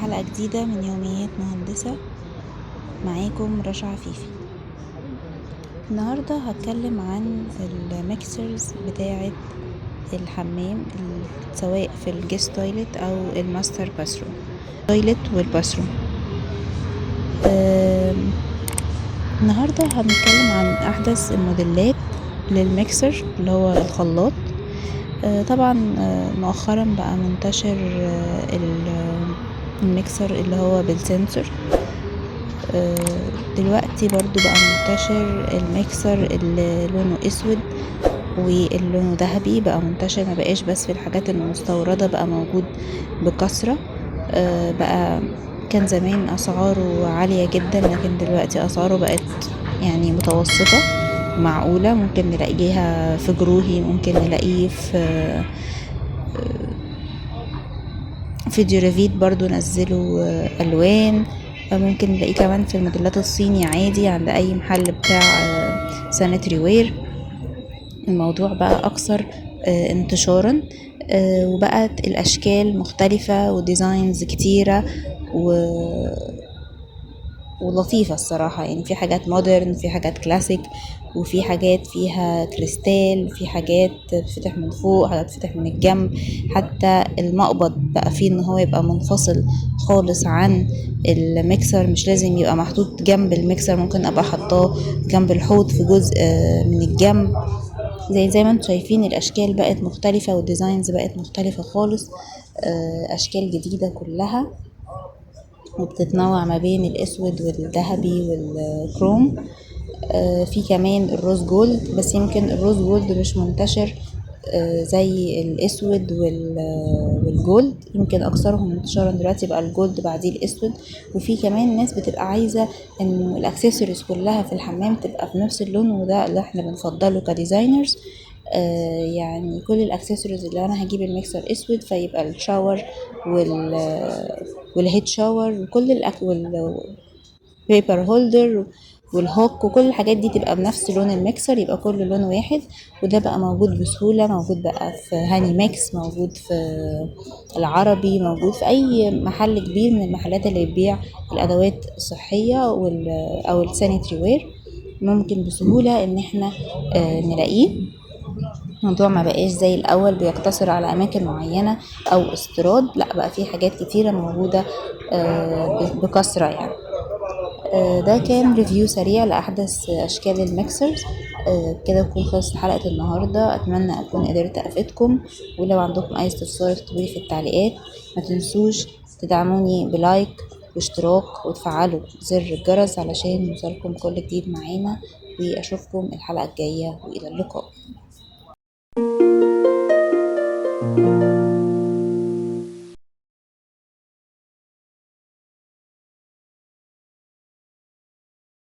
حلقة جديدة من يوميات مهندسة. معاكم رشا عفيفي. النهاردة هتكلم عن الميكسرز بتاعة الحمام، سواء في الجيست تويلت او الماستر باثروم تويلت والباثروم. النهاردة هنتكلم عن احدث الموديلات للميكسر اللي هو الخلاط. طبعا مؤخرا بقى منتشر الميكسر اللي هو بالسنسور. دلوقتي برضو بقى منتشر الميكسر اللي لونه اسود واللونه ذهبي، بقى منتشر، ما بقاش بس في الحاجات المستوردة، بقى موجود بكثرة. بقى كان زمان اسعاره عالية جدا، لكن دلوقتي اسعاره بقت يعني متوسطة معقولة. ممكن نلاقيها في جروهي، ممكن نلاقيه في ديورافيت برضو نزلوا الوان. ممكن نلاقيه كمان في الموديلات الصيني عادي عند اي محل بتاع سانيتري وير. الموضوع بقى اكثر انتشارا، وبقت الاشكال مختلفة وديزاينز كتيرة ولطيفة الصراحة. يعني في حاجات مودرن، في حاجات كلاسيك، وفي حاجات فيها كريستال، في حاجات بتفتح من فوق، حاجات بتفتح من الجنب. حتى المقبض بقى فيه ان هو يبقى منفصل خالص عن الميكسر، مش لازم يبقى محطوط جنب الميكسر، ممكن ابقى حطاه جنب الحوض في جزء من الجنب. زي ما انتم شايفين الاشكال بقت مختلفة والديزاينز بقت مختلفة خالص. اشكال جديدة كلها، وبتتنوع ما بين الاسود والذهبي والكروم. في كمان الروز جولد، بس يمكن الروز جولد مش منتشر زي الاسود والجولد. يمكن اكثرهم انتشارا دلوقتي بقى الجولد، بعديه الاسود. وفي كمان ناس بتبقى عايزة انه الاكسسوارز كلها في الحمام تبقى في نفس اللون، وده اللي احنا بنفضله كديزاينرز. يعني كل الاكسسوارز اللي انا هجيب الميكسر اسود، فيبقى الشاور والهيد شاور وكل والبيبر هولدر والهوك وكل الحاجات دي تبقى بنفس لون الميكسر، يبقى كل لون واحد. وده بقى موجود بسهولة، موجود بقى في هاني ميكس، موجود في العربي، موجود في اي محل كبير من المحلات اللي بتبيع الادوات الصحية او السانيتري وير. ممكن بسهولة ان احنا نلاقيه. الموضوع ما بقاش زي الاول بيقتصر على اماكن معينة او استيراد، لا بقى في حاجات كتيرة موجودة بكثرة يعني. ده كان ريفيو سريع لأحدث أشكال الميكسرز. كده تكون خلصت حلقة النهاردة. أتمنى أكون قدرت أفيدكم، ولو عندكم أي استفسار اكتبولي في التعليقات. ما تنسوش تدعموني بلايك واشتراك وتفعلوا زر الجرس علشان يوصلكم كل جديد معانا. وأشوفكم الحلقة الجاية، وإلى اللقاء.